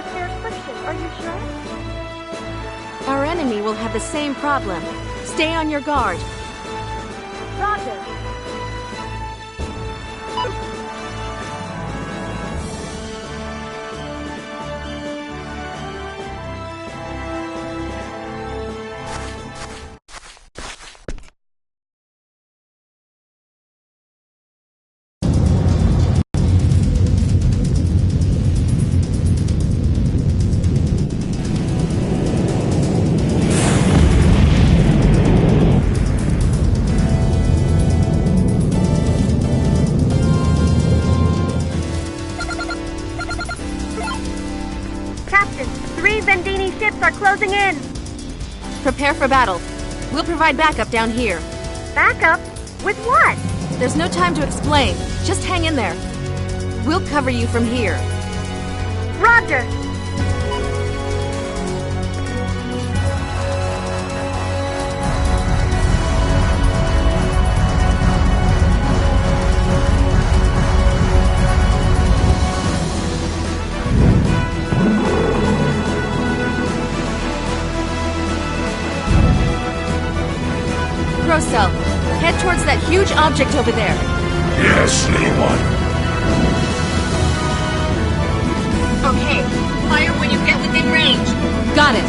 atmospheric friction. Are you sure? Our enemy will have the same problem. Stay on your guard. Roger. Captain, 3 Vendini ships are closing in. Prepare for battle. We'll provide backup down here. Backup? With what? There's no time to explain. Just hang in there. We'll cover you from here. Roger. Grosel, head towards that huge object over there. Yes, little one. Okay, fire when you get within range. Got it.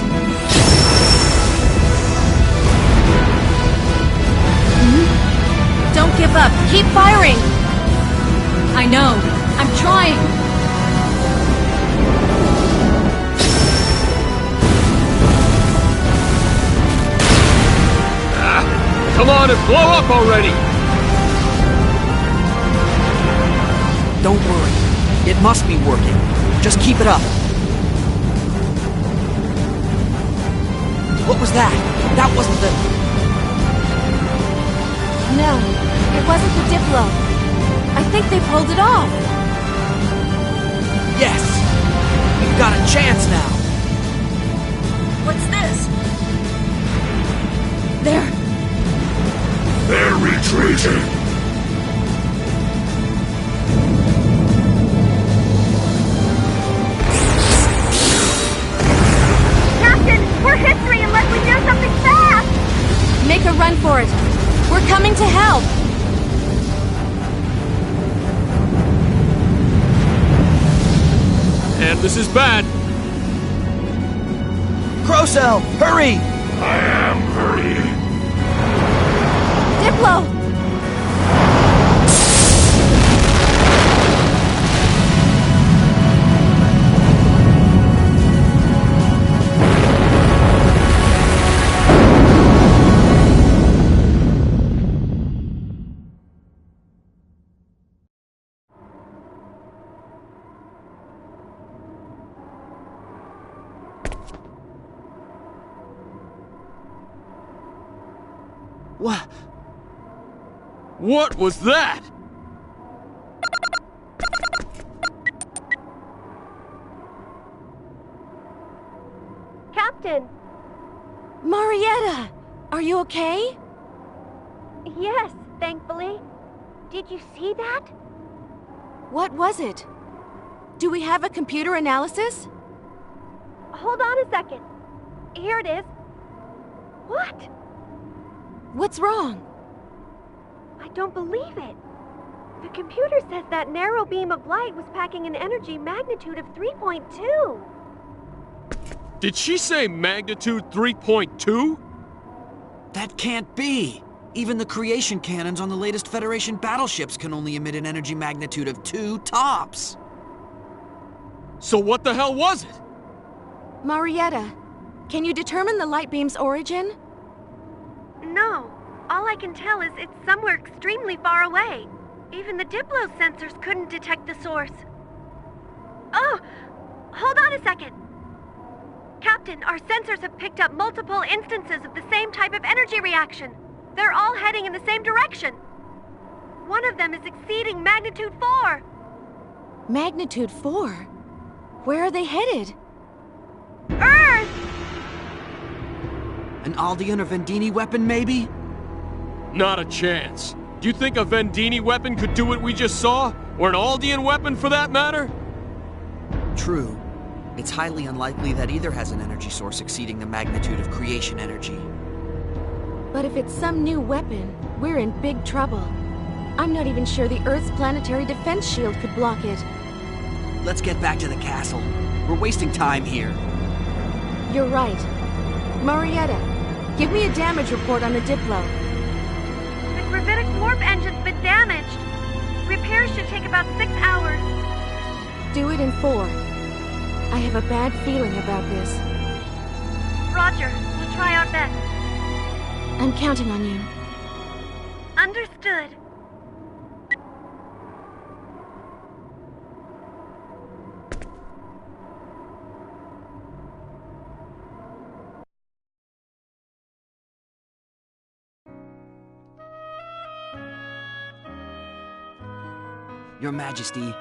Don't give up. Keep firing. I know. I'm trying. Come on and blow up already! Don't worry. It must be working. Just keep it up. What was that? That wasn't the... No, it wasn't the Diplo. I think they pulled it off. Yes! We've got a chance now. What's this? They're retreating! Captain, we're history unless we do something fast! Make a run for it. We're coming to help. And this is bad. Grosel, hurry! I am hurrying. Diplo! What was that? Captain! Marietta! Are you okay? Yes, thankfully. Did you see that? What was it? Do we have a computer analysis? Hold on a second. Here it is. What? What's wrong? I don't believe it. The computer says that narrow beam of light was packing an energy magnitude of 3.2. Did she say magnitude 3.2? That can't be! Even the creation cannons on the latest Federation battleships can only emit an energy magnitude of 2 tops! So what the hell was it? Marietta, can you determine the light beam's origin? No. All I can tell is it's somewhere extremely far away. Even the Diplo sensors couldn't detect the source. Oh! Hold on a second. Captain, our sensors have picked up multiple instances of the same type of energy reaction. They're all heading in the same direction. One of them is exceeding magnitude 4. Magnitude 4? Where are they headed? Earth! An Aldean or Vendini weapon, maybe? Not a chance. Do you think a Vendini weapon could do what we just saw? Or an Aldean weapon, for that matter? True. It's highly unlikely that either has an energy source exceeding the magnitude of creation energy. But if it's some new weapon, we're in big trouble. I'm not even sure the Earth's planetary defense shield could block it. Let's get back to the castle. We're wasting time here. You're right. Marietta, give me a damage report on the Diplo. The gravitic warp engine's been damaged. Repairs should take about 6 hours. Do it in 4. I have a bad feeling about this. Roger, we'll try our best. I'm counting on you. Understood. Your Majesty,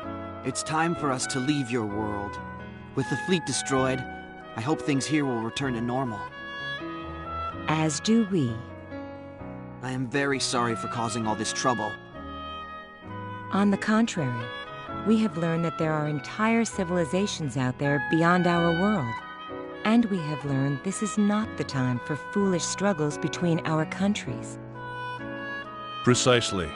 it's time for us to leave your world. With the fleet destroyed, I hope things here will return to normal. As do we. I am very sorry for causing all this trouble. On the contrary, we have learned that there are entire civilizations out there beyond our world. And we have learned this is not the time for foolish struggles between our countries. Precisely.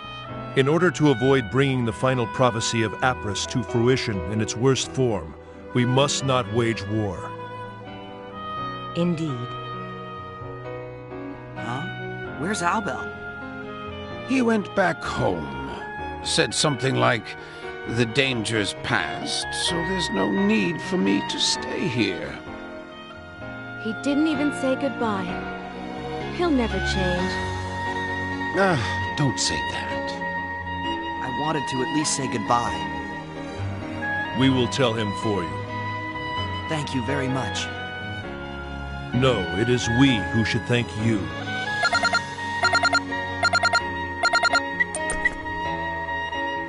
In order to avoid bringing the final prophecy of Apris to fruition in its worst form, we must not wage war. Indeed. Huh? Where's Albel? He went back home. Said something like, "The danger's past, so there's no need for me to stay here." He didn't even say goodbye. He'll never change. Don't say that. I wanted to at least say goodbye. We will tell him for you. Thank you very much. No, it is we who should thank you.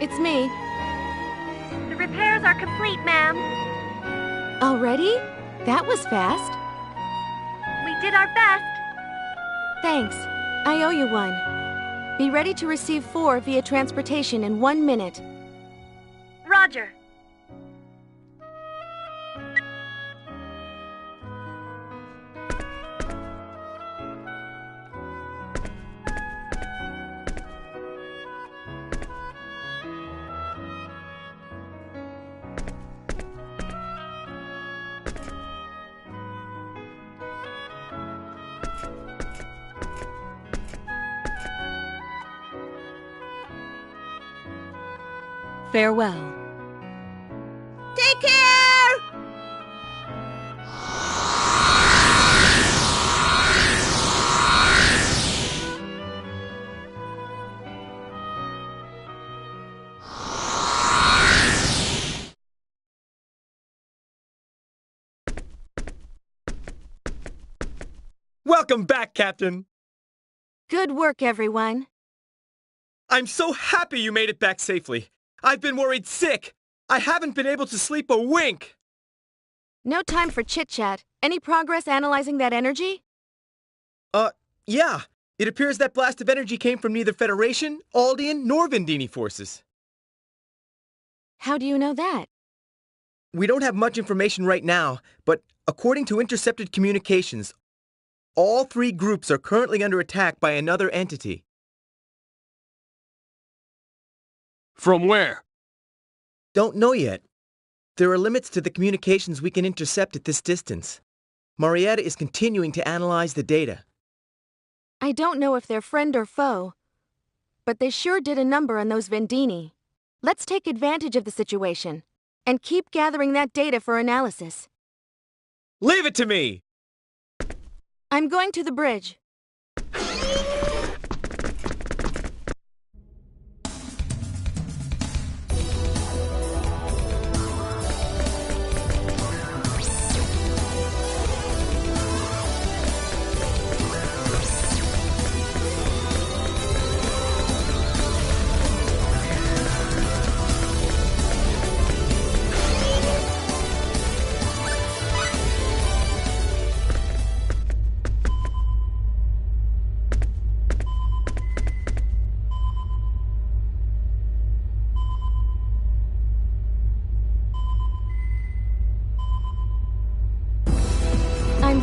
It's me. The repairs are complete, ma'am. Already? That was fast. We did our best. Thanks. I owe you one. Be ready to receive 4 via transportation in 1 minute. Roger. Farewell. Take care! Welcome back, Captain. Good work, everyone. I'm so happy you made it back safely. I've been worried sick. I haven't been able to sleep a wink. No time for chit-chat. Any progress analyzing that energy? Yeah. It appears that blast of energy came from neither Federation, Aldean, nor Vendini forces. How do you know that? We don't have much information right now, but according to intercepted communications, all 3 groups are currently under attack by another entity. From where? Don't know yet. There are limits to the communications we can intercept at this distance. Marietta is continuing to analyze the data. I don't know if they're friend or foe, but they sure did a number on those Vendini. Let's take advantage of the situation and keep gathering that data for analysis. Leave it to me! I'm going to the bridge.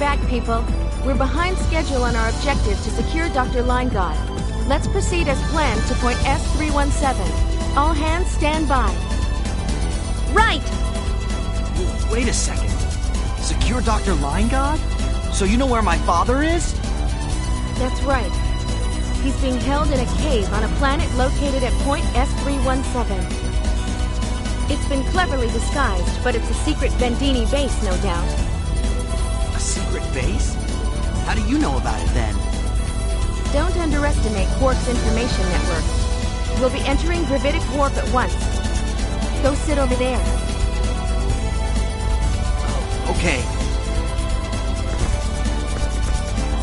back, people. We're behind schedule on our objective to secure Dr. Linegaard. Let's proceed as planned to point S317. All hands stand by. Right! Wait a second. Secure Dr. Linegaard? So you know where my father is? That's right. He's being held in a cave on a planet located at point S317. It's been cleverly disguised, but it's a secret Vendini base, no doubt. A secret base? How do you know about it then? Don't underestimate Quark's information network. We'll be entering gravitic warp at once. Go sit over there. Oh, okay.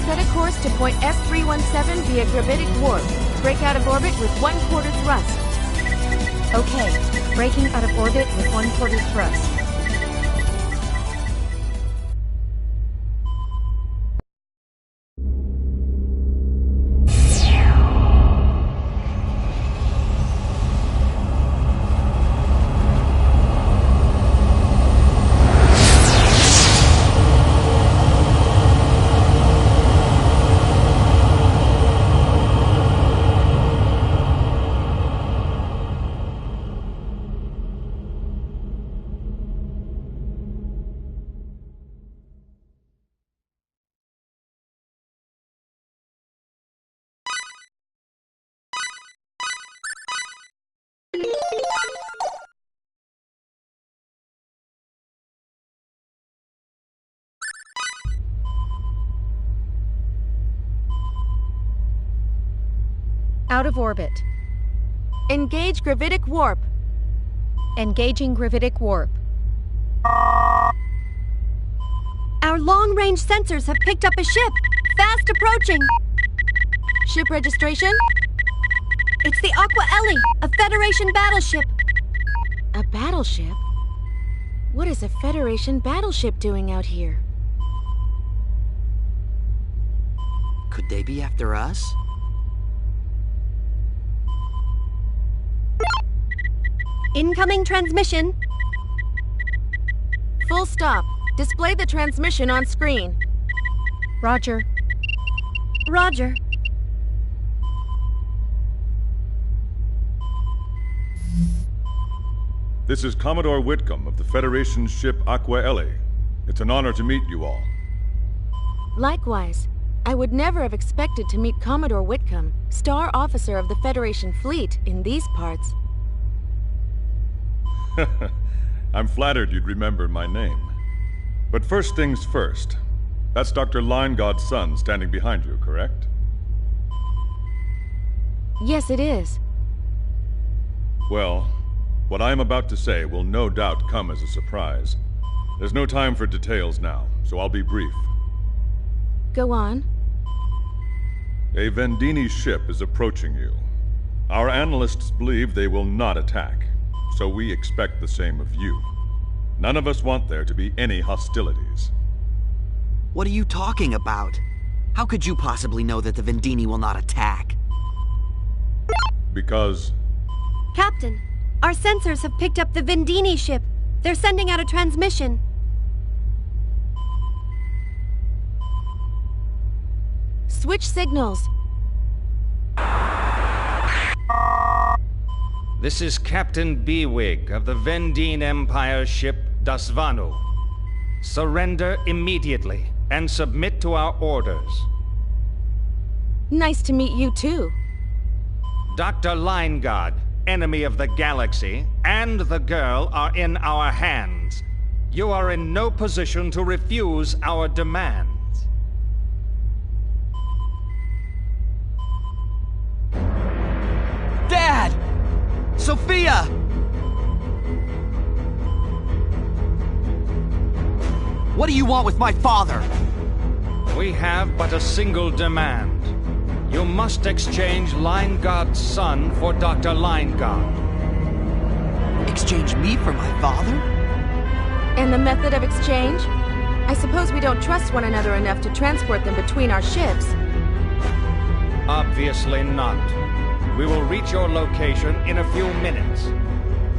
Set a course to point S317 via gravitic warp. Break out of orbit with 1/4 thrust. Okay, breaking out of orbit with 1/4 thrust. Out of orbit. Engage gravitic warp. Engaging gravitic warp. Our long-range sensors have picked up a ship. Fast approaching. Ship registration? It's the Aqua Ellie, a Federation battleship. A battleship? What is a Federation battleship doing out here? Could they be after us? Incoming transmission. Full stop. Display the transmission on screen. Roger. Roger. This is Commodore Whitcomb of the Federation ship Aqua Ellie. It's an honor to meet you all. Likewise. I would never have expected to meet Commodore Whitcomb, Star Officer of the Federation Fleet, in these parts. I'm flattered you'd remember my name. But first things first. That's Dr. Linegaard's son standing behind you, correct? Yes, it is. Well, what I am about to say will no doubt come as a surprise. There's no time for details now, so I'll be brief. Go on. A Vendini ship is approaching you. Our analysts believe they will not attack, so we expect the same of you. None of us want there to be any hostilities. What are you talking about? How could you possibly know that the Vendini will not attack? Because... Captain, our sensors have picked up the Vendini ship. They're sending out a transmission. Switch signals. This is Captain Beewig of the Vendine Empire ship Dasvanu. Surrender immediately and submit to our orders. Nice to meet you too. Dr. Linegaard, enemy of the galaxy, and the girl are in our hands. You are in no position to refuse our demands. Dad! Sophia! What do you want with my father? We have but a single demand. You must exchange Linegaard's son for Dr. Linegaard. Exchange me for my father? And the method of exchange? I suppose we don't trust one another enough to transport them between our ships. Obviously not. We will reach your location in a few minutes.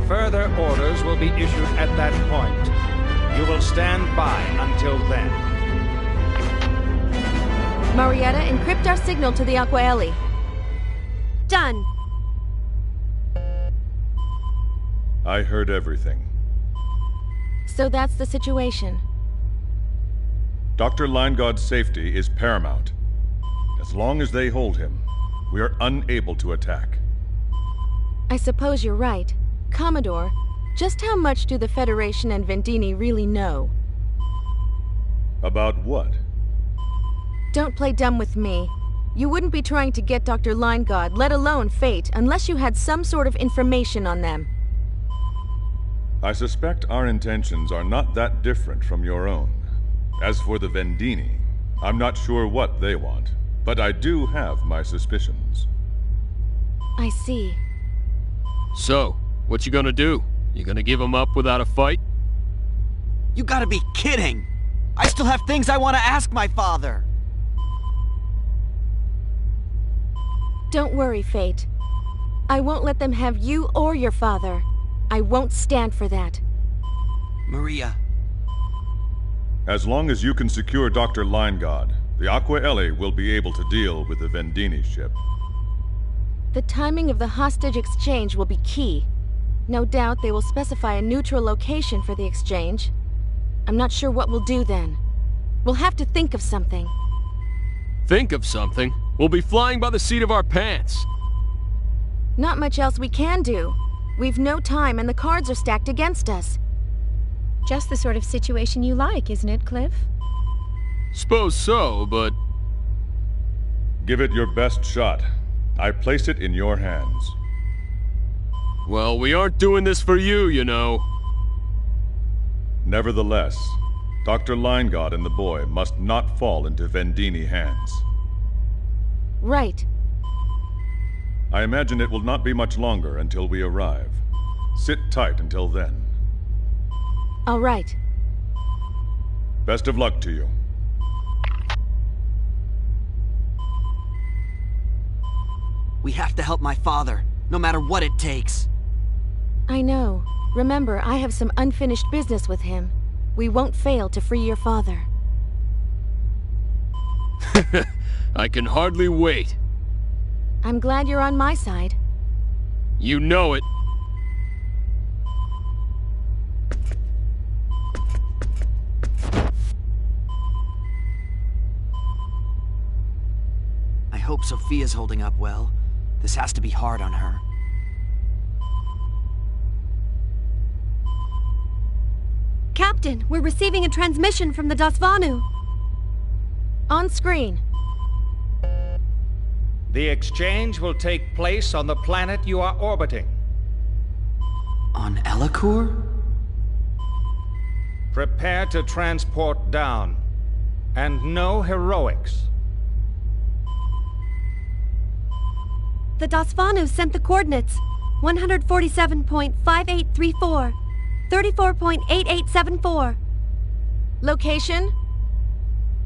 Further orders will be issued at that point. You will stand by until then. Marietta, encrypt our signal to the Aquaeli. Done. I heard everything. So that's the situation. Dr. Linegod's safety is paramount. As long as they hold him, we are unable to attack. I suppose you're right. Commodore, just how much do the Federation and Vendini really know? About what? Don't play dumb with me. You wouldn't be trying to get Dr. Linegod, let alone Fate, unless you had some sort of information on them. I suspect our intentions are not that different from your own. As for the Vendini, I'm not sure what they want, but I do have my suspicions. I see. So, what you gonna do? You gonna give him up without a fight? You gotta be kidding! I still have things I want to ask my father! Don't worry, Fate. I won't let them have you or your father. I won't stand for that. Maria. As long as you can secure Dr. Linegod, the Aquaeli will be able to deal with the Vendini ship. The timing of the hostage exchange will be key. No doubt they will specify a neutral location for the exchange. I'm not sure what we'll do then. We'll have to think of something. Think of something? We'll be flying by the seat of our pants. Not much else we can do. We've no time and the cards are stacked against us. Just the sort of situation you like, isn't it, Cliff? Suppose so, but... Give it your best shot. I place it in your hands. Well, we aren't doing this for you, you know. Nevertheless, Dr. Linegod and the boy must not fall into Vendini hands. Right. I imagine it will not be much longer until we arrive. Sit tight until then. All right. Best of luck to you. We have to help my father, no matter what it takes. I know. Remember, I have some unfinished business with him. We won't fail to free your father. I can hardly wait. I'm glad you're on my side. You know it. I hope Sophia's holding up well. This has to be hard on her. Captain, we're receiving a transmission from the Dasvanu. On screen. The exchange will take place on the planet you are orbiting. On Elacour? Prepare to transport down. And no heroics. The Dasvanu sent the coordinates 147.5834, 34.8874. Location?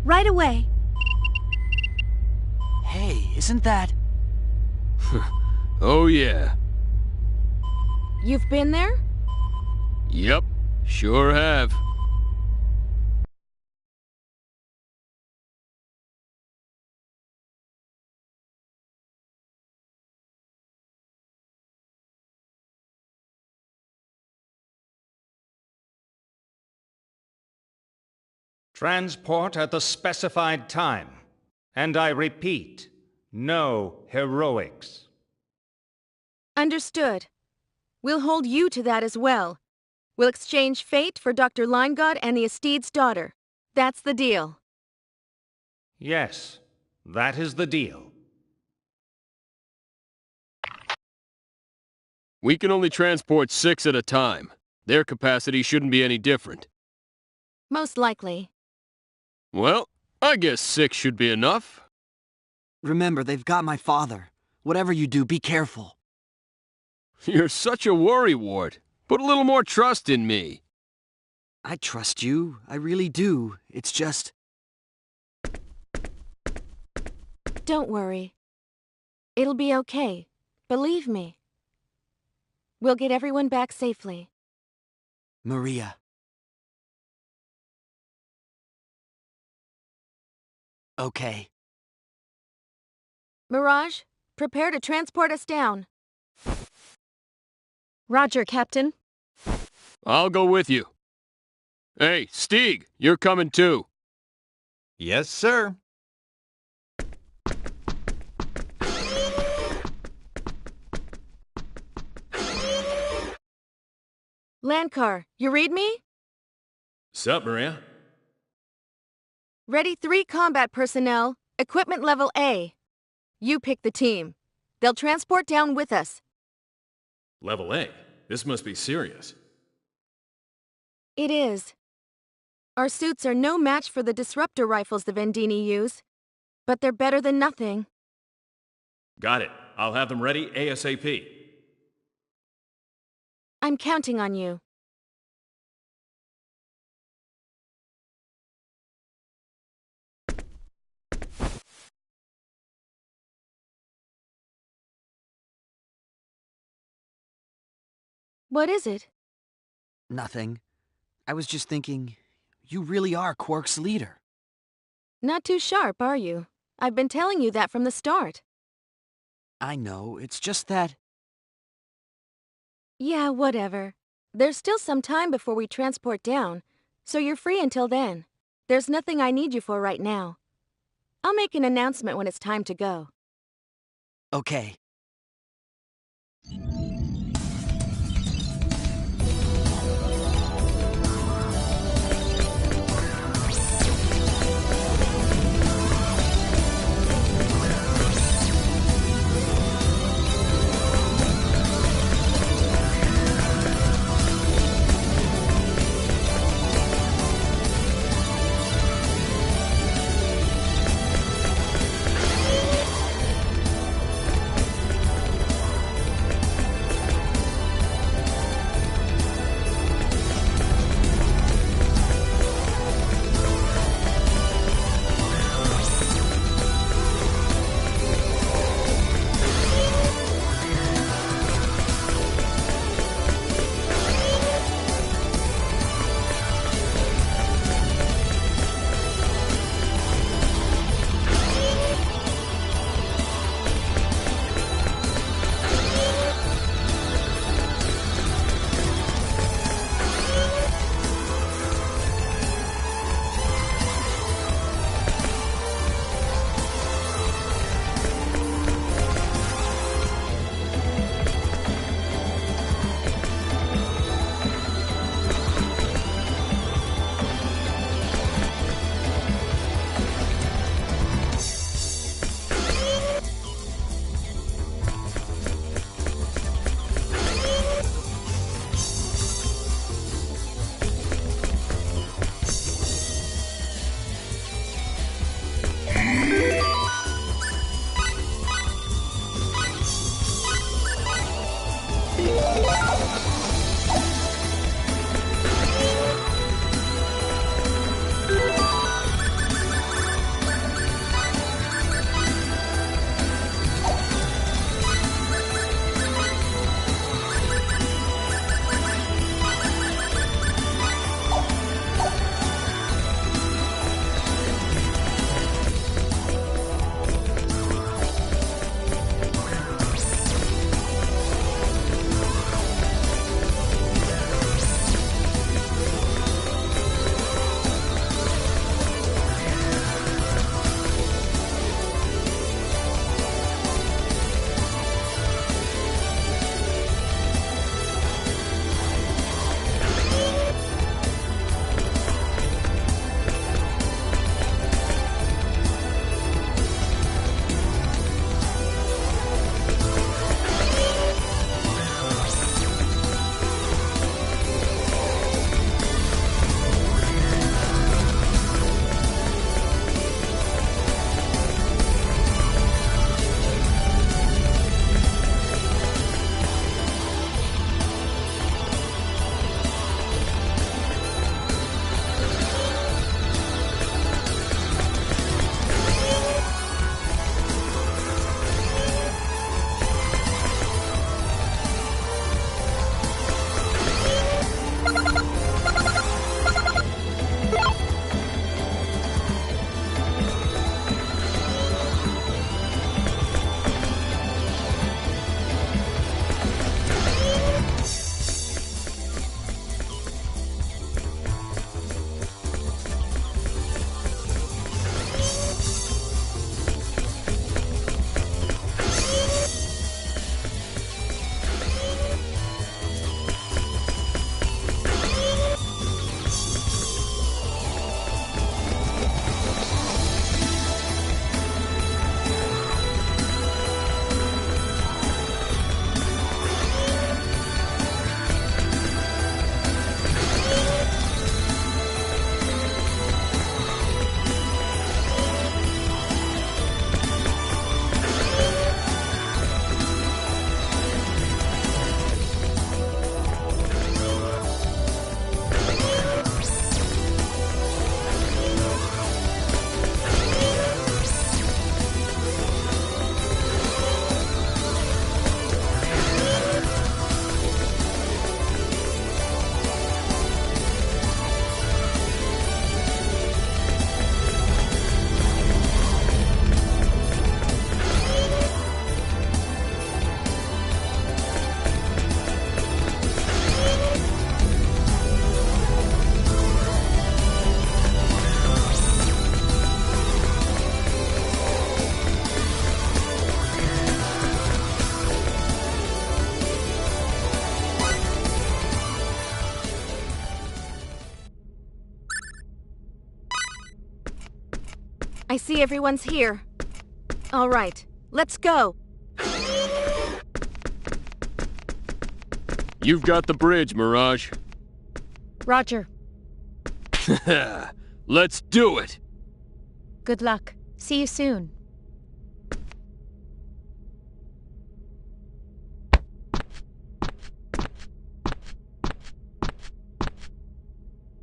Right away. Hey, isn't that... Oh yeah. You've been there? Yep, sure have. Transport at the specified time. And I repeat, no heroics. Understood. We'll hold you to that as well. We'll exchange Fate for Dr. Linegod and the Esteed's daughter. That's the deal. Yes, that is the deal. We can only transport 6 at a time. Their capacity shouldn't be any different. Most likely. Well, I guess 6 should be enough. Remember, they've got my father. Whatever you do, be careful. You're such a worrywart. Put a little more trust in me. I trust you. I really do. It's just... Don't worry. It'll be okay. Believe me. We'll get everyone back safely. Maria. Okay. Mirage, prepare to transport us down. Roger, Captain. I'll go with you. Hey, Stieg, you're coming too. Yes, sir. Landcar, you read me? Sup, Maria? Ready 3 combat personnel, equipment level A. You pick the team. They'll transport down with us. Level A? This must be serious. It is. Our suits are no match for the disruptor rifles the Vendini use, but they're better than nothing. Got it. I'll have them ready ASAP. I'm counting on you. What is it? Nothing. I was just thinking, you really are Quark's leader. Not too sharp, are you? I've been telling you that from the start. I know, it's just that... Yeah, whatever. There's still some time before we transport down, so you're free until then. There's nothing I need you for right now. I'll make an announcement when it's time to go. Okay. I see everyone's here. All right, let's go. You've got the bridge, Mirage. Roger. Let's do it! Good luck. See you soon.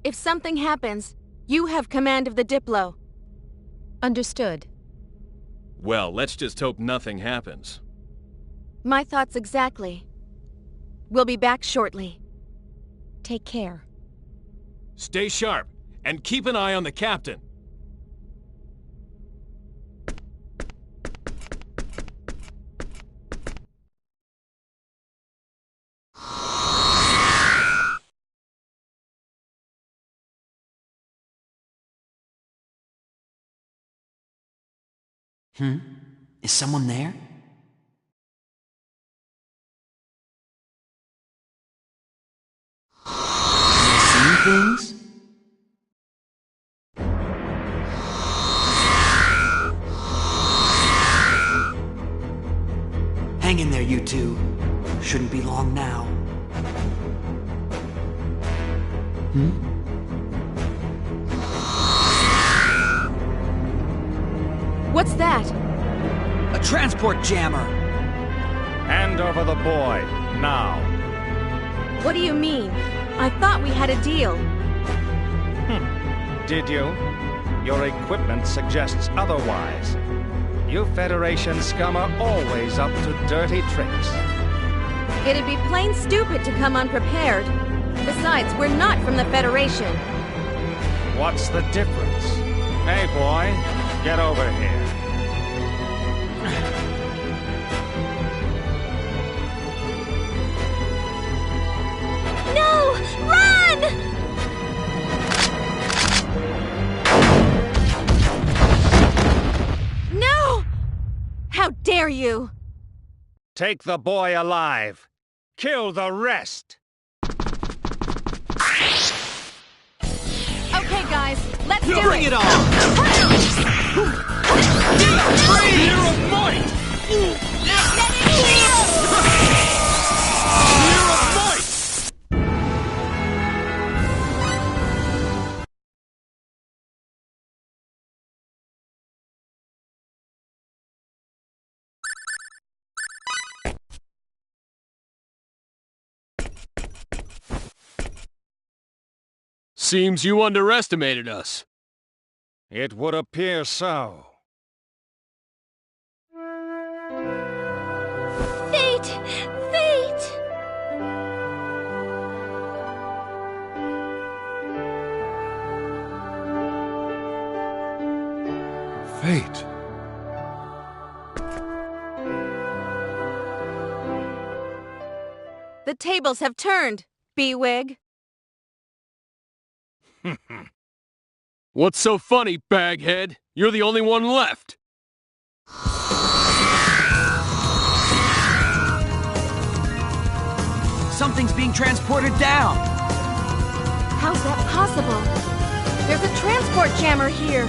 If something happens, you have command of the Diplo. Understood. Well, let's just hope nothing happens. My thoughts exactly. We'll be back shortly. Take care. Stay sharp, and keep an eye on the captain. Is someone there? See things? Hang in there, you two. Shouldn't be long now. What's that? A transport jammer! Hand over the boy, now. What do you mean? I thought we had a deal. Did you? Your equipment suggests otherwise. You Federation scum are always up to dirty tricks. It'd be plain stupid to come unprepared. Besides, we're not from the Federation. What's the difference? Hey, boy, get over here. No! Run! No! How dare you! Take the boy alive. Kill the rest. Okay, guys, let's do Bring it on! Year of might! Year of might! Seems you underestimated us. It would appear so. Fate! Fate! Fate. The tables have turned, B-Wig. What's so funny, baghead? You're the only one left. Something's being transported down! How's that possible? There's a transport jammer here.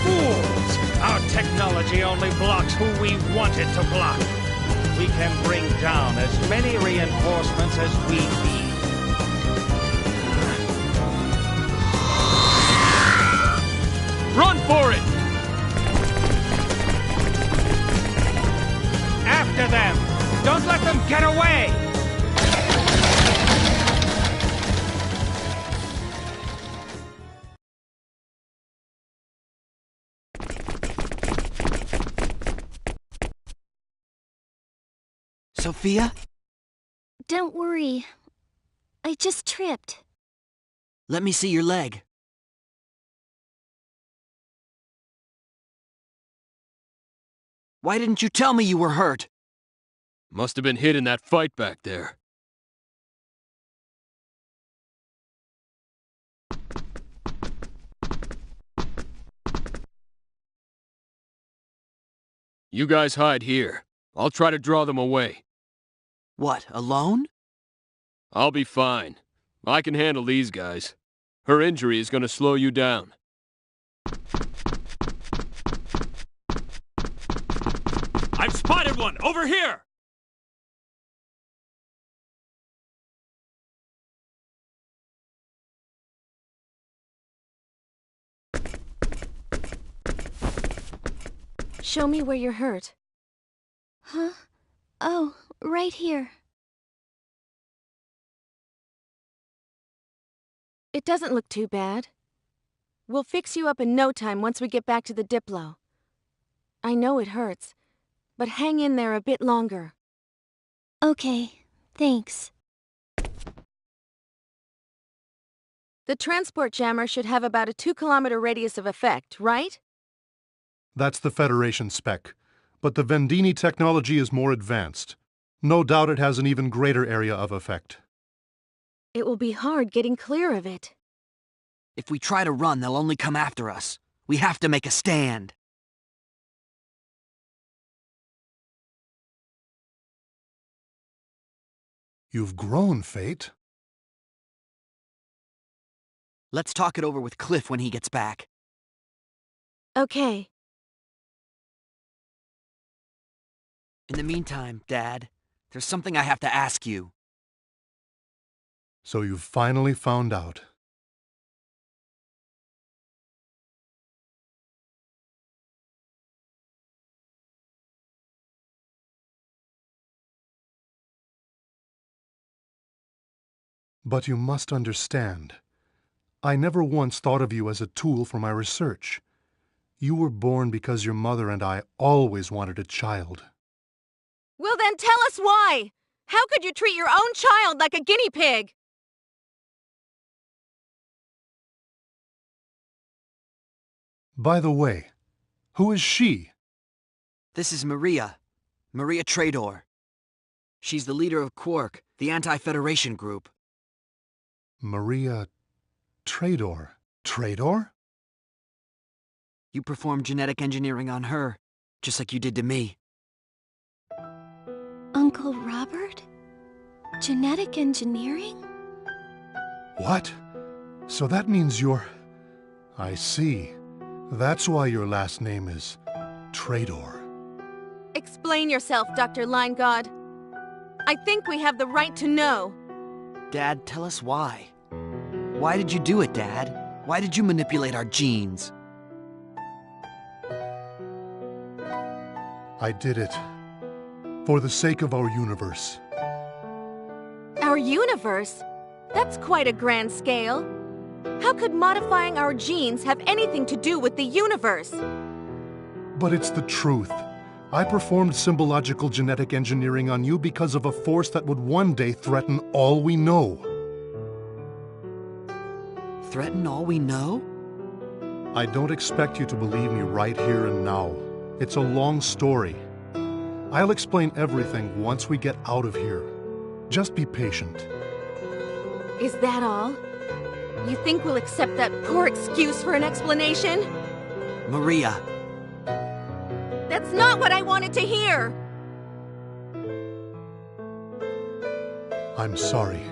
Fools! Our technology only blocks who we want it to block. We can bring down as many reinforcements as we need. Run for it! After them! Don't let them get away! Sophia? Don't worry. I just tripped. Let me see your leg. Why didn't you tell me you were hurt? Must have been hit in that fight back there. You guys hide here. I'll try to draw them away. What, alone? I'll be fine. I can handle these guys. Her injury is going to slow you down. I've spotted one! Over here! Show me where you're hurt. Huh? Oh, right here. It doesn't look too bad. We'll fix you up in no time once we get back to the Diplo. I know it hurts, but hang in there a bit longer. Okay, thanks. The transport jammer should have about a 2-kilometer radius of effect, right? That's the Federation spec. But the Vendini technology is more advanced. No doubt it has an even greater area of effect. It will be hard getting clear of it. If we try to run, they'll only come after us. We have to make a stand. You've grown, Fate. Let's talk it over with Cliff when he gets back. Okay. In the meantime, Dad, there's something I have to ask you. So you've finally found out. But you must understand, I never once thought of you as a tool for my research. You were born because your mother and I always wanted a child. Well then tell us why! How could you treat your own child like a guinea pig? By the way, who is she? This is Maria. Maria Trador. She's the leader of Quark, the anti-Federation group. Maria Trador. Trador? You performed genetic engineering on her, just like you did to me. Uncle Robert? Genetic engineering? What? So that means you're... I see. That's why your last name is Trador. Explain yourself, Dr. Linegaud. I think we have the right to know. Dad, tell us why. Why did you do it, Dad? Why did you manipulate our genes? I did it. For the sake of our universe. Our universe? That's quite a grand scale. How could modifying our genes have anything to do with the universe? But it's the truth. I performed symbological genetic engineering on you because of a force that would one day threaten all we know. Threaten all we know? I don't expect you to believe me right here and now. It's a long story. I'll explain everything once we get out of here. Just be patient. Is that all? You think we'll accept that poor excuse for an explanation? Maria. That's not what I wanted to hear! I'm sorry.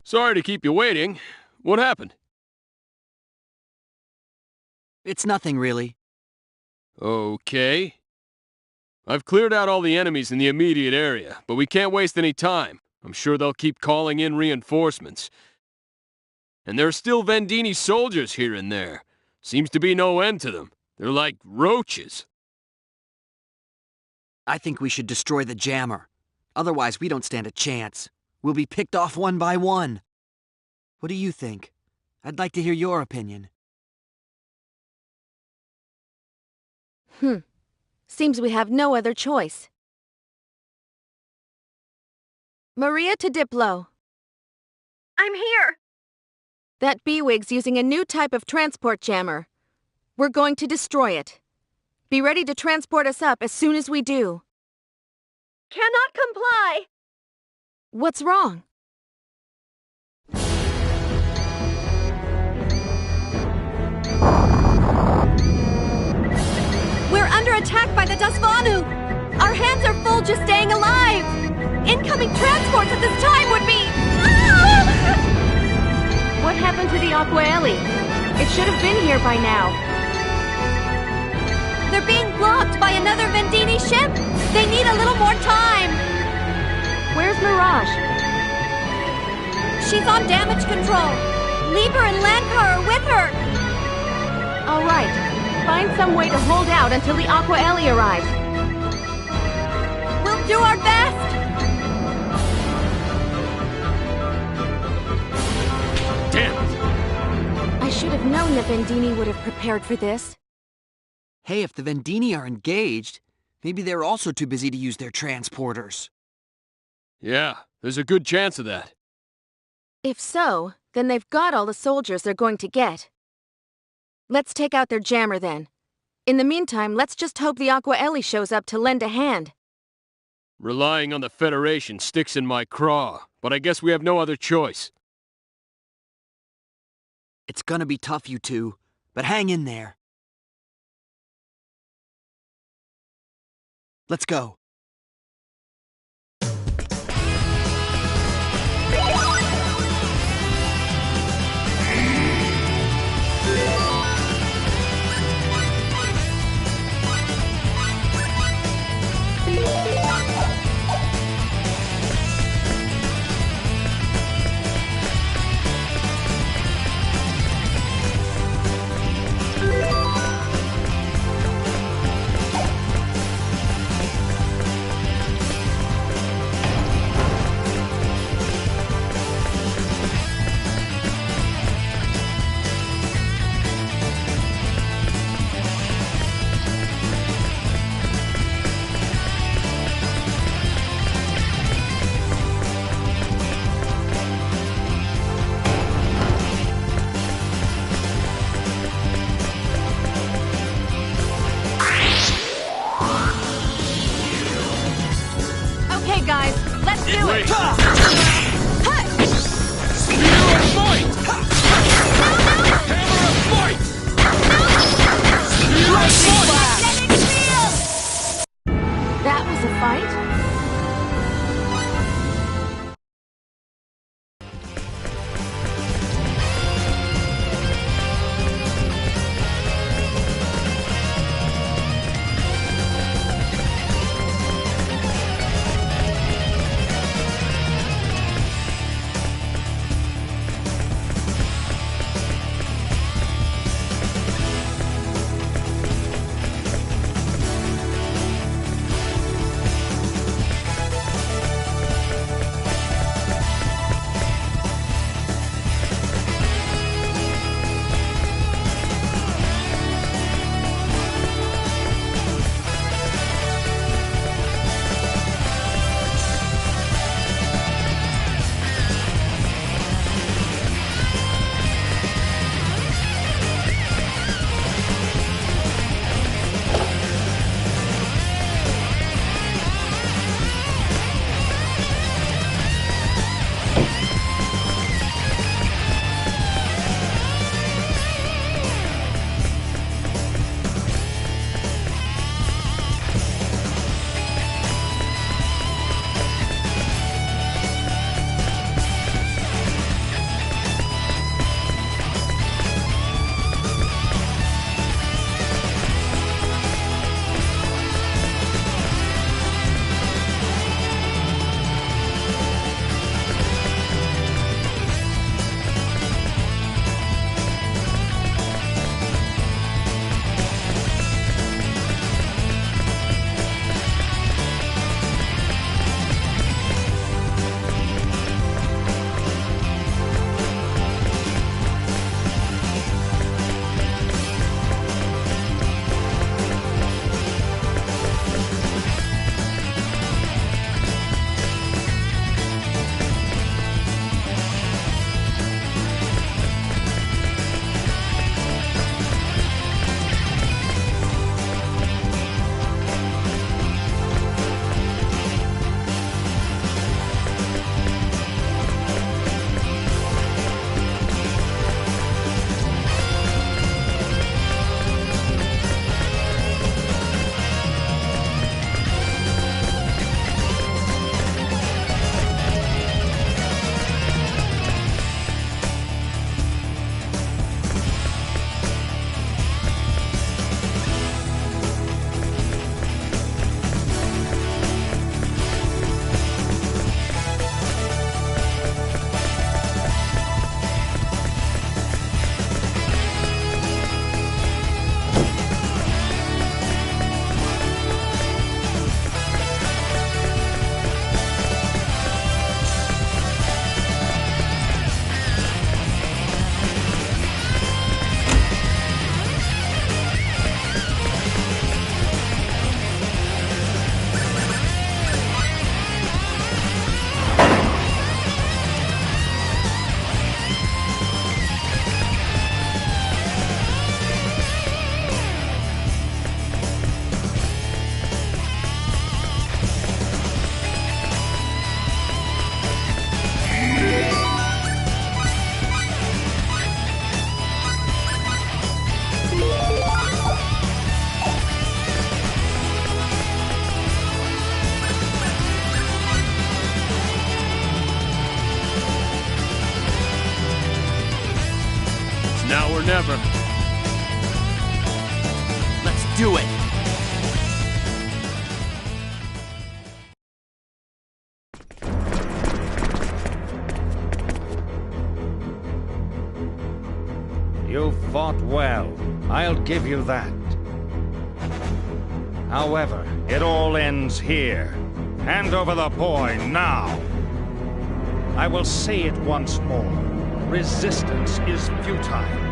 Sorry to keep you waiting. What happened? It's nothing, really. Okay. I've cleared out all the enemies in the immediate area, but we can't waste any time. I'm sure they'll keep calling in reinforcements. And there are still Vendini soldiers here and there. Seems to be no end to them. They're like roaches. I think we should destroy the jammer. Otherwise, we don't stand a chance. We'll be picked off one by one. What do you think? I'd like to hear your opinion. Seems we have no other choice. Maria to Diplo. I'm here! That B-Wig's using a new type of transport jammer. We're going to destroy it. Be ready to transport us up as soon as we do. Cannot comply! What's wrong? We're under attack by the Dasvanu! Our hands are full just staying alive! Incoming transports at this time would be... What happened to the Aquaeli? It should have been here by now. They're being blocked by another Vendini ship! They need a little more time! Where's Mirage? She's on damage control. Lieber and Landcar are with her! All right. Find some way to hold out until the Aquaeli arrives. We'll do our best! Damn it! I should have known that Vendini would have prepared for this. Hey, if the Vendini are engaged, maybe they're also too busy to use their transporters. Yeah, there's a good chance of that. If so, then they've got all the soldiers they're going to get. Let's take out their jammer then. In the meantime, let's just hope the Aquaeli shows up to lend a hand. Relying on the Federation sticks in my craw, but I guess we have no other choice. It's gonna be tough, you two, but hang in there. Let's go. Guys, let's do it! Spear of Might! Hammer of Might! Spear of Might! That was a fight? never. Let's do it! You fought well. I'll give you that. However, it all ends here. Hand over the boy now. I will say it once more. Resistance is futile.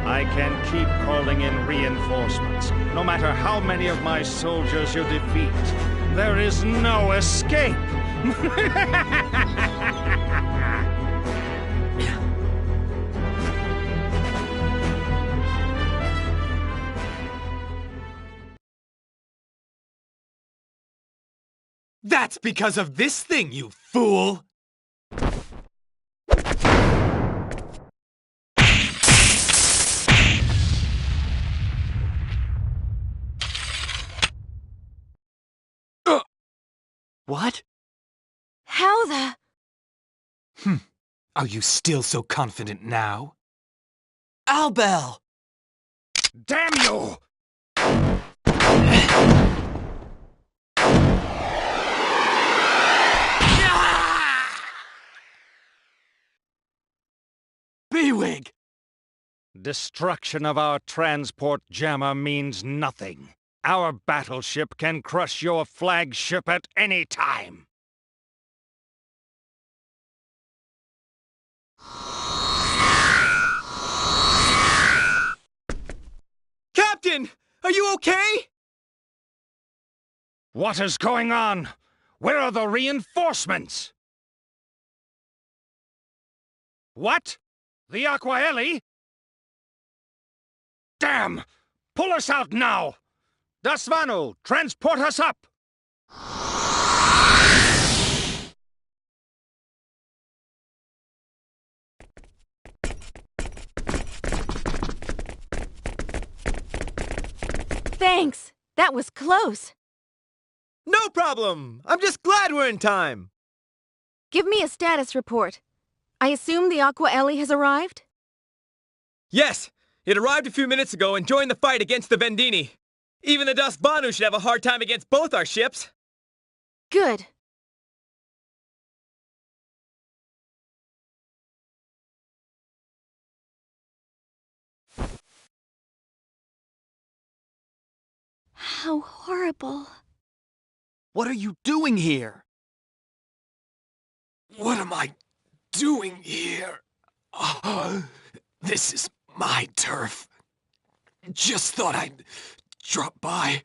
I can keep calling in reinforcements. No matter how many of my soldiers you defeat, there is no escape. That's because of this thing, you fool! What? How the... Are you still so confident now? Albel! Damn you! B-Wing! Destruction of our transport jammer means nothing. Our battleship can crush your flagship at any time. Captain! Are you okay? What is going on? Where are the reinforcements? What? The Aquaeli? Damn! Pull us out now! Dasvanu, transport us up! Thanks! That was close. No problem! I'm just glad we're in time! Give me a status report. I assume the Aquaeli has arrived? Yes! It arrived a few minutes ago and joined the fight against the Vendini. Even the Dasvanu should have a hard time against both our ships. Good. How horrible. What are you doing here? What am I doing here? This is my turf. Just thought I'd drop by,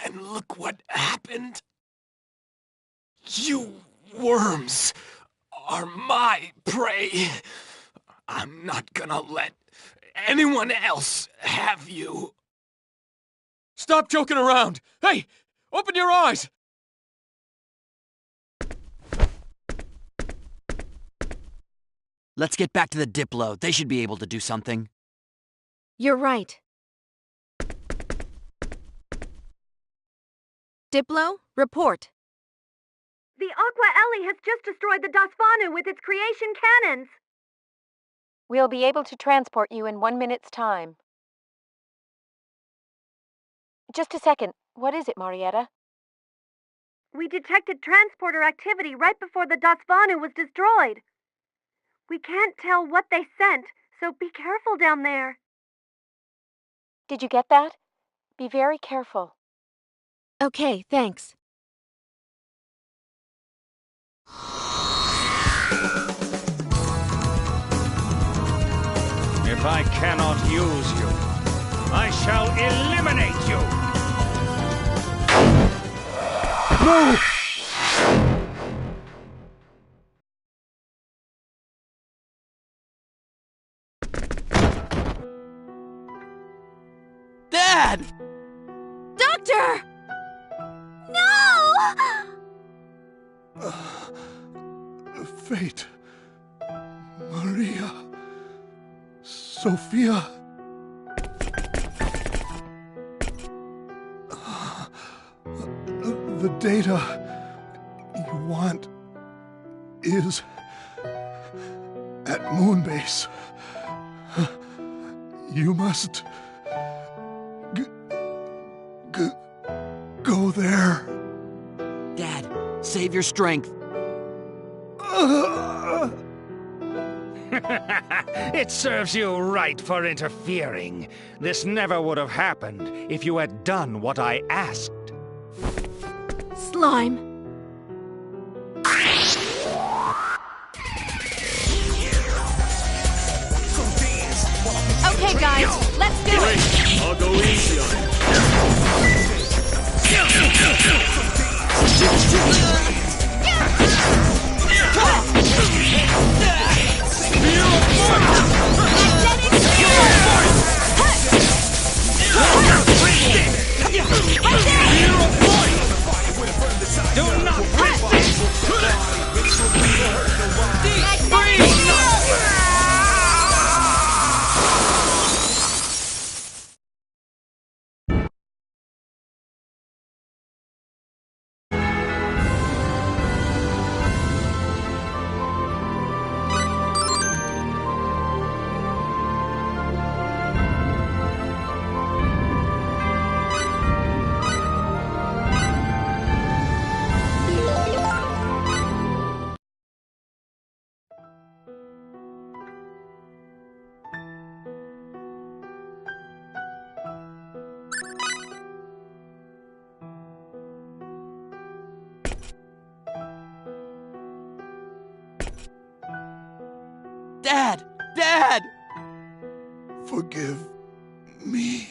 and look what happened. You worms are my prey. I'm not gonna let anyone else have you. Stop joking around! Hey! Open your eyes! Let's get back to the Diplo. They should be able to do something. You're right. Diplo, report. The Aquaeli has just destroyed the Dasvanu with its creation cannons. We'll be able to transport you in 1 minute's time. Just a second. What is it, Marietta? We detected transporter activity right before the Dasvanu was destroyed. We can't tell what they sent, so be careful down there. Did you get that? Be very careful. Okay, thanks. If I cannot use you, I shall eliminate you! No! Dad! Doctor! No! Fate. Maria. Sophia. The data you want is at Moonbase. You must... go there. Dad, save your strength. It serves you right for interfering. This never would have happened if you had done what I asked. Slime. Okay, guys, let's do it. I'll go easy on it. Do not Dad! Dad! Forgive me.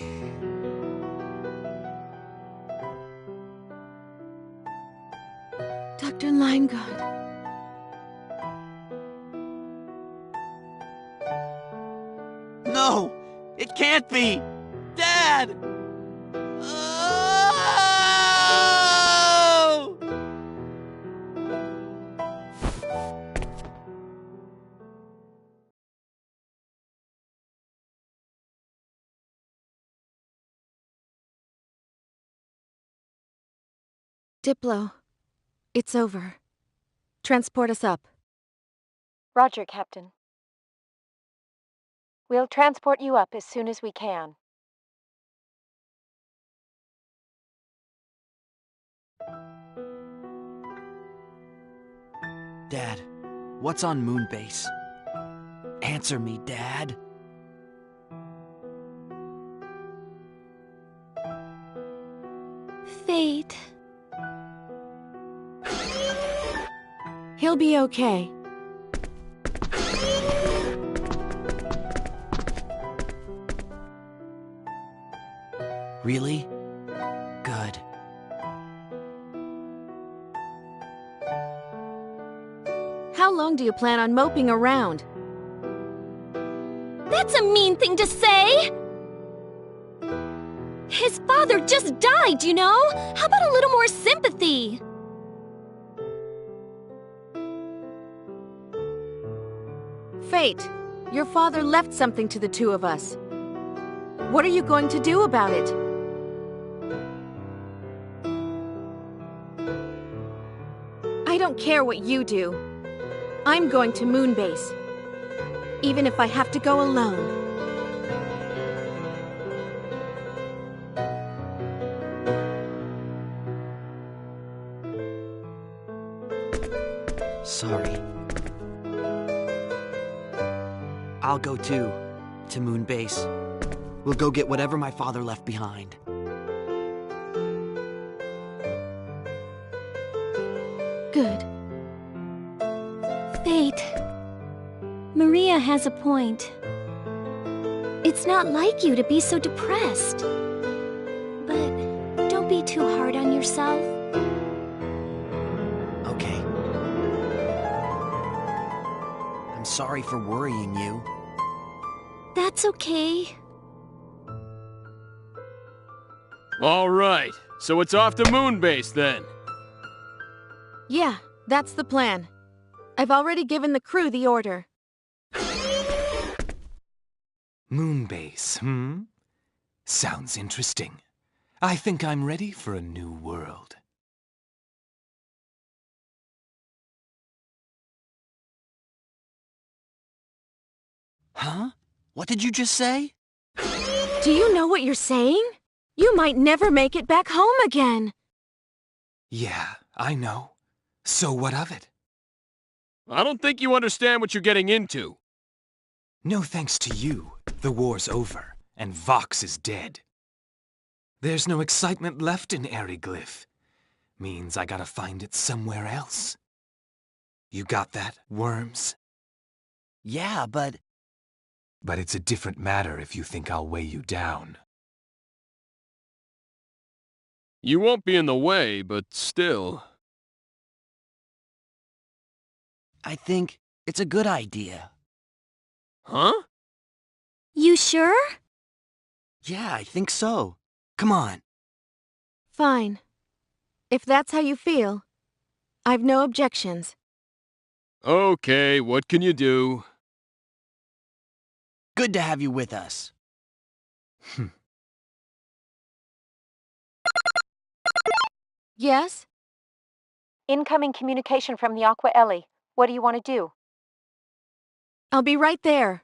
Dr. Limeguard. No! It can't be! Dad! Oh! Diplo, it's over. Transport us up. Roger, Captain. We'll transport you up as soon as we can. Dad, what's on Moonbase? Answer me, Dad. Fate. He'll be okay. Really? Good. How long do you plan on moping around? That's a mean thing to say! His father just died, you know? How about a little more sympathy? Fate, your father left something to the two of us. What are you going to do about it? I don't care what you do. I'm going to Moonbase. Even if I have to go alone. Sorry. I'll go too, to Moonbase. We'll go get whatever my father left behind. Good. Fate. Maria has a point. It's not like you to be so depressed. But don't be too hard on yourself. Okay. I'm sorry for worrying you. That's okay. All right, so it's off to Moonbase then. Yeah, that's the plan. I've already given the crew the order. Moonbase, Sounds interesting. I think I'm ready for a new world. Huh? What did you just say? Do you know what you're saying? You might never make it back home again. Yeah, I know. So what of it? I don't think you understand what you're getting into. No thanks to you, the war's over, and Vox is dead. There's no excitement left in Eriglyph. Means I gotta find it somewhere else. You got that, Worms? Yeah, but... But it's a different matter if you think I'll weigh you down. You won't be in the way, but still. I think it's a good idea. Huh? You sure? Yeah, I think so. Come on. Fine. If that's how you feel, I've no objections. Okay, what can you do? Good to have you with us. Yes? Incoming communication from the Aqua Ellie. What do you want to do? I'll be right there.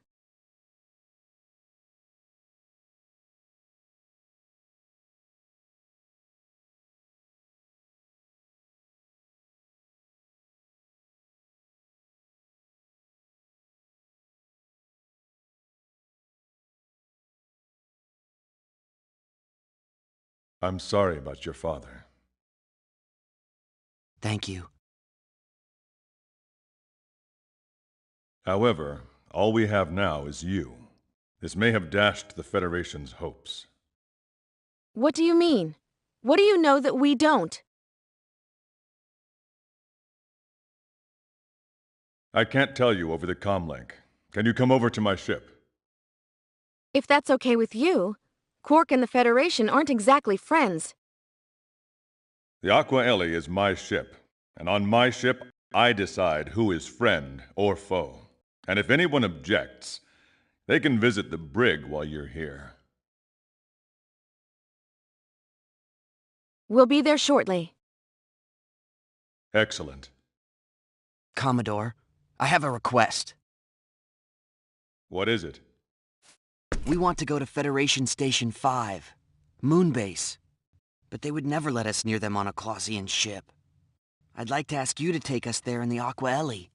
I'm sorry about your father. Thank you. However, all we have now is you. This may have dashed the Federation's hopes. What do you mean? What do you know that we don't? I can't tell you over the comlink. Can you come over to my ship? If that's okay with you, Quark and the Federation aren't exactly friends. The Aqua Ellie is my ship, and on my ship, I decide who is friend or foe. And if anyone objects, they can visit the brig while you're here. We'll be there shortly. Excellent. Commodore, I have a request. What is it? We want to go to Federation Station 5, Moonbase. But they would never let us near them on a Clausian ship. I'd like to ask you to take us there in the Aqua Ellie.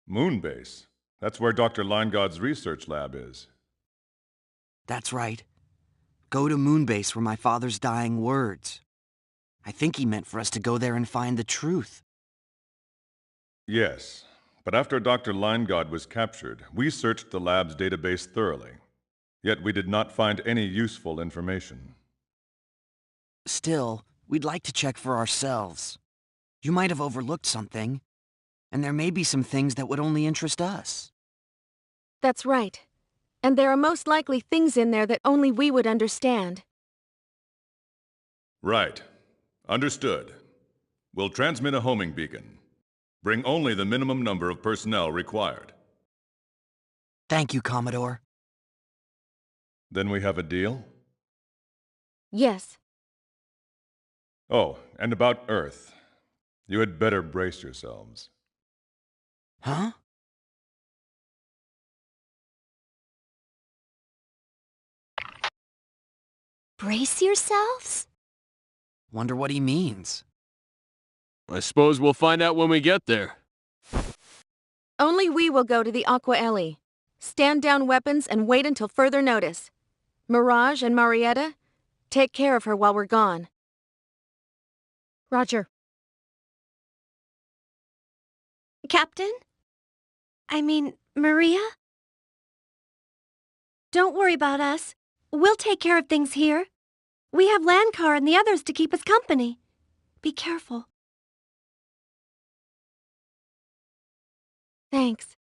Moonbase? That's where Dr. Linegod's research lab is. That's right. Go to Moonbase were my father's dying words. I think he meant for us to go there and find the truth. Yes, but after Dr. Linegod was captured, we searched the lab's database thoroughly. Yet we did not find any useful information. Still, we'd like to check for ourselves. You might have overlooked something, and there may be some things that would only interest us. That's right. And there are most likely things in there that only we would understand. Right. Understood. We'll transmit a homing beacon. Bring only the minimum number of personnel required. Thank you, Commodore. Then we have a deal? Yes. Oh, and about Earth. You had better brace yourselves. Huh? Brace yourselves? Wonder what he means. I suppose we'll find out when we get there. Only we will go to the Aqua Ellie. Stand down weapons and wait until further notice. Mirage and Marietta, take care of her while we're gone. Roger. Captain? I mean, Maria? Don't worry about us. We'll take care of things here. We have Landcar and the others to keep us company. Be careful. Thanks.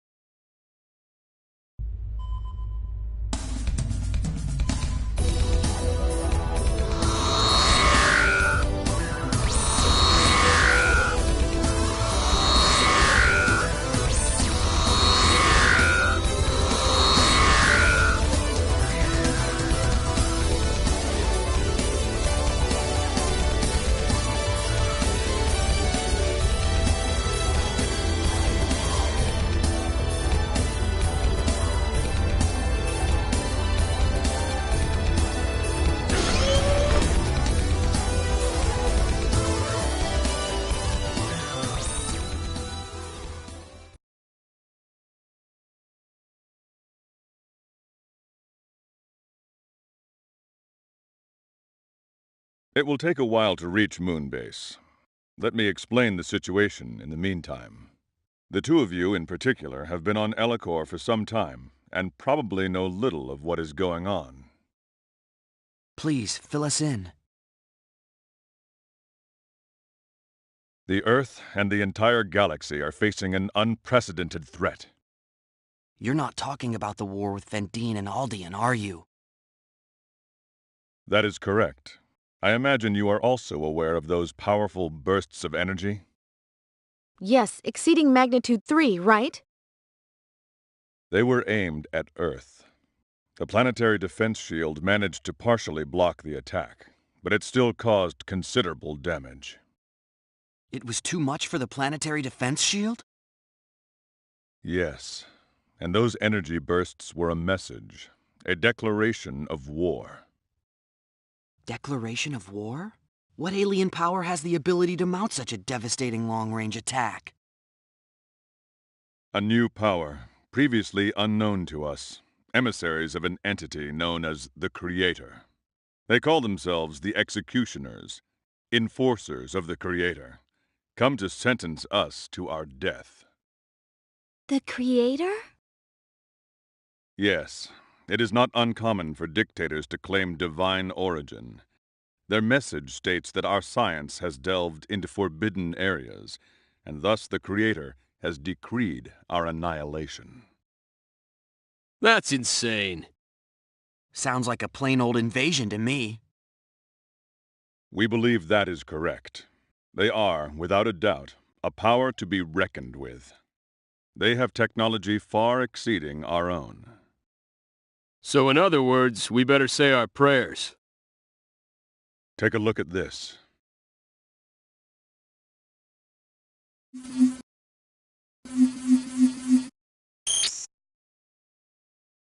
It will take a while to reach Moonbase. Let me explain the situation in the meantime. The two of you in particular have been on Ellicor for some time, and probably know little of what is going on. Please, fill us in. The Earth and the entire galaxy are facing an unprecedented threat. You're not talking about the war with Vendine and Aldean, are you? That is correct. I imagine you are also aware of those powerful bursts of energy? Yes, exceeding magnitude 3, right? They were aimed at Earth. The planetary defense shield managed to partially block the attack, but it still caused considerable damage. It was too much for the planetary defense shield? Yes, and those energy bursts were a message, a declaration of war. Declaration of war? What alien power has the ability to mount such a devastating long-range attack? A new power, previously unknown to us, emissaries of an entity known as the Creator. They call themselves the Executioners, enforcers of the Creator, come to sentence us to our death. The Creator? Yes, it is not uncommon for dictators to claim divine origin. Their message states that our science has delved into forbidden areas, and thus the Creator has decreed our annihilation. That's insane. Sounds like a plain old invasion to me. We believe that is correct. They are, without a doubt, a power to be reckoned with. They have technology far exceeding our own. So in other words, we better say our prayers. Take a look at this.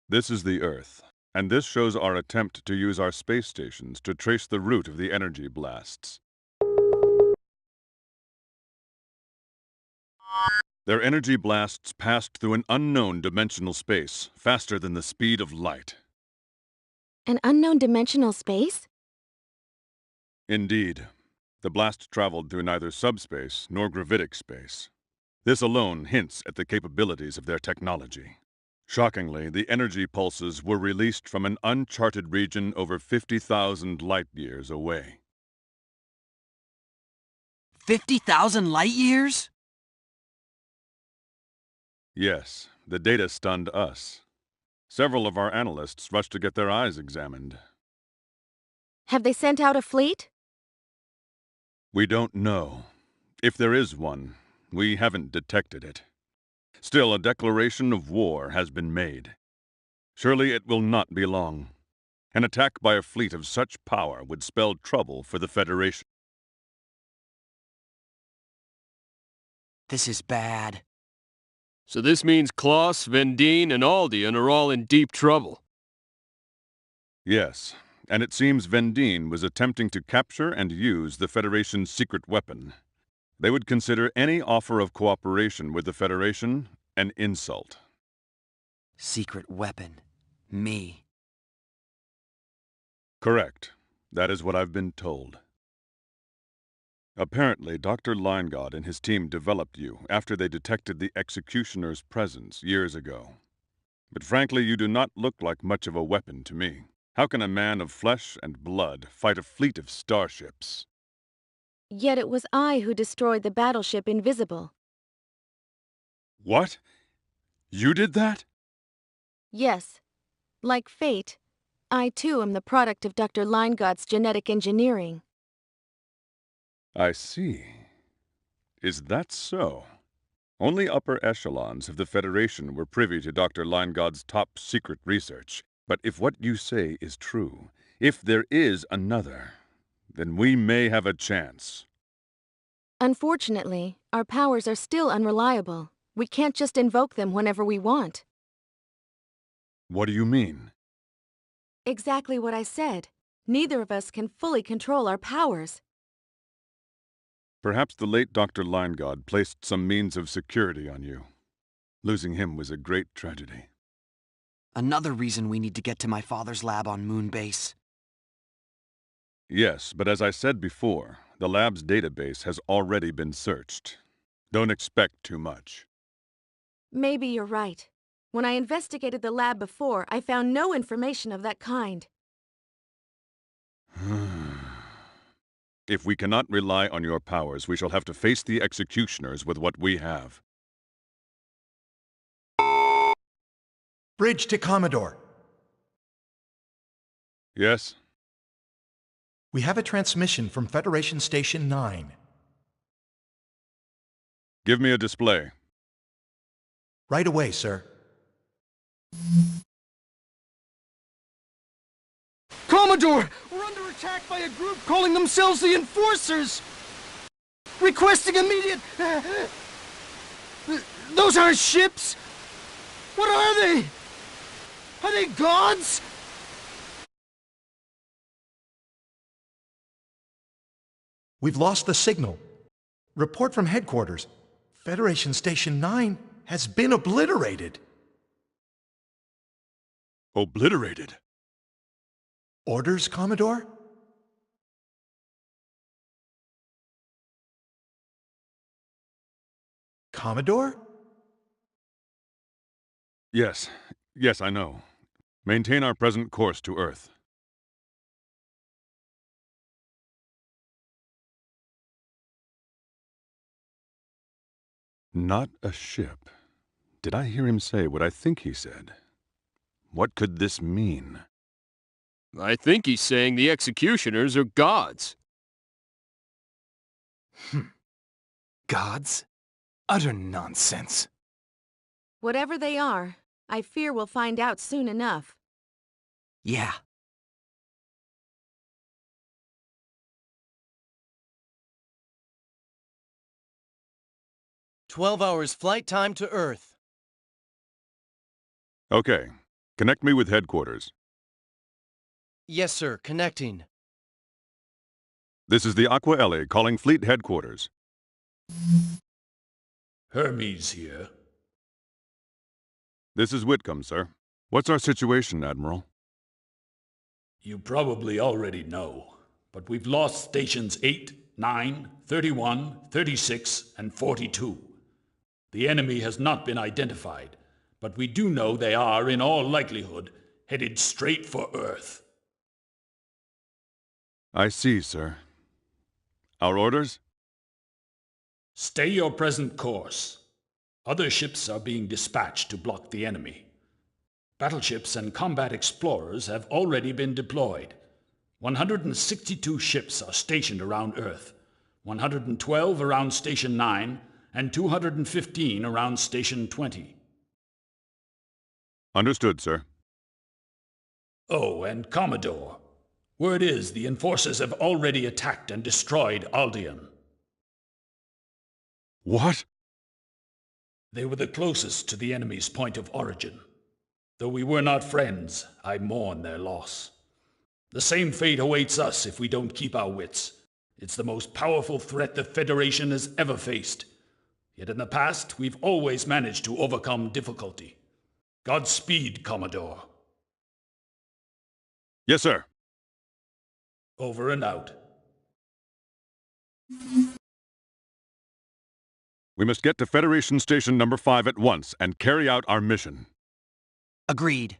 This is the Earth, and this shows our attempt to use our space stations to trace the route of the energy blasts. Their energy blasts passed through an unknown dimensional space, faster than the speed of light. An unknown dimensional space? Indeed. The blast traveled through neither subspace nor gravitic space. This alone hints at the capabilities of their technology. Shockingly, the energy pulses were released from an uncharted region over 50,000 light-years away. 50,000 light-years? Yes, the data stunned us. Several of our analysts rushed to get their eyes examined. Have they sent out a fleet? We don't know. If there is one, we haven't detected it. Still, a declaration of war has been made. Surely it will not be long. An attack by a fleet of such power would spell trouble for the Federation. This is bad. So this means Klaus, Vendine, and Aldean are all in deep trouble. Yes, and it seems Vendine was attempting to capture and use the Federation's secret weapon. They would consider any offer of cooperation with the Federation an insult. Secret weapon. Me. Correct. That is what I've been told. Apparently, Dr. Leingod and his team developed you after they detected the Executioner's presence years ago. But frankly, you do not look like much of a weapon to me. How can a man of flesh and blood fight a fleet of starships? Yet it was I who destroyed the battleship Invisible. What? You did that? Yes. Like fate, I too am the product of Dr. Leingod's genetic engineering. I see. Is that so? Only upper echelons of the Federation were privy to Dr. Leingod's top secret research. But if what you say is true, if there is another, then we may have a chance. Unfortunately, our powers are still unreliable. We can't just invoke them whenever we want. What do you mean? Exactly what I said. Neither of us can fully control our powers. Perhaps the late Dr. Leingod placed some means of security on you. Losing him was a great tragedy. Another reason we need to get to my father's lab on Moonbase. Yes, but as I said before, the lab's database has already been searched. Don't expect too much. Maybe you're right. When I investigated the lab before, I found no information of that kind. If we cannot rely on your powers, we shall have to face the executioners with what we have. Bridge to Commodore. Yes? We have a transmission from Federation Station 9. Give me a display. Right away, sir. Commodore! We're under attack by a group calling themselves the Enforcers! Requesting immediate... Those aren't ships! What are they? Are they gods? We've lost the signal. Report from headquarters. Federation Station 9 has been obliterated. Obliterated? Orders, Commodore? Commodore? Yes. Yes, I know. Maintain our present course to Earth. Not a ship. Did I hear him say what I think he said? What could this mean? I think he's saying the executioners are gods. Gods? Utter nonsense. Whatever they are, I fear we'll find out soon enough. Yeah. "12 hours flight time to Earth." Okay. Connect me with headquarters. Yes, sir. Connecting. This is the Aqua Ellie calling fleet headquarters. Hermes here. This is Whitcomb, sir. What's our situation, Admiral? You probably already know, but we've lost stations 8, 9, 31, 36, and 42. The enemy has not been identified, but we do know they are, in all likelihood, headed straight for Earth. I see, sir. Our orders? Stay your present course. Other ships are being dispatched to block the enemy. Battleships and combat explorers have already been deployed. 162 ships are stationed around Earth, 112 around Station 9, and 215 around Station 20. Understood, sir. Oh, and Commodore, word is the Enforcers have already attacked and destroyed Aldean. What? They were the closest to the enemy's point of origin. Though we were not friends, I mourn their loss. The same fate awaits us if we don't keep our wits. It's the most powerful threat the Federation has ever faced. Yet in the past, we've always managed to overcome difficulty. Godspeed, Commodore. Yes, sir. Over and out. We must get to Federation Station number 5 at once and carry out our mission. Agreed.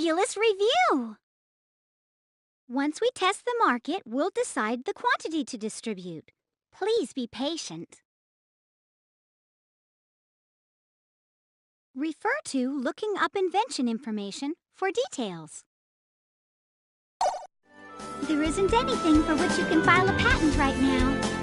fabulous review! Once we test the market, we'll decide the quantity to distribute. Please be patient. Refer to Looking Up Invention information for details. There isn't anything for which you can file a patent right now.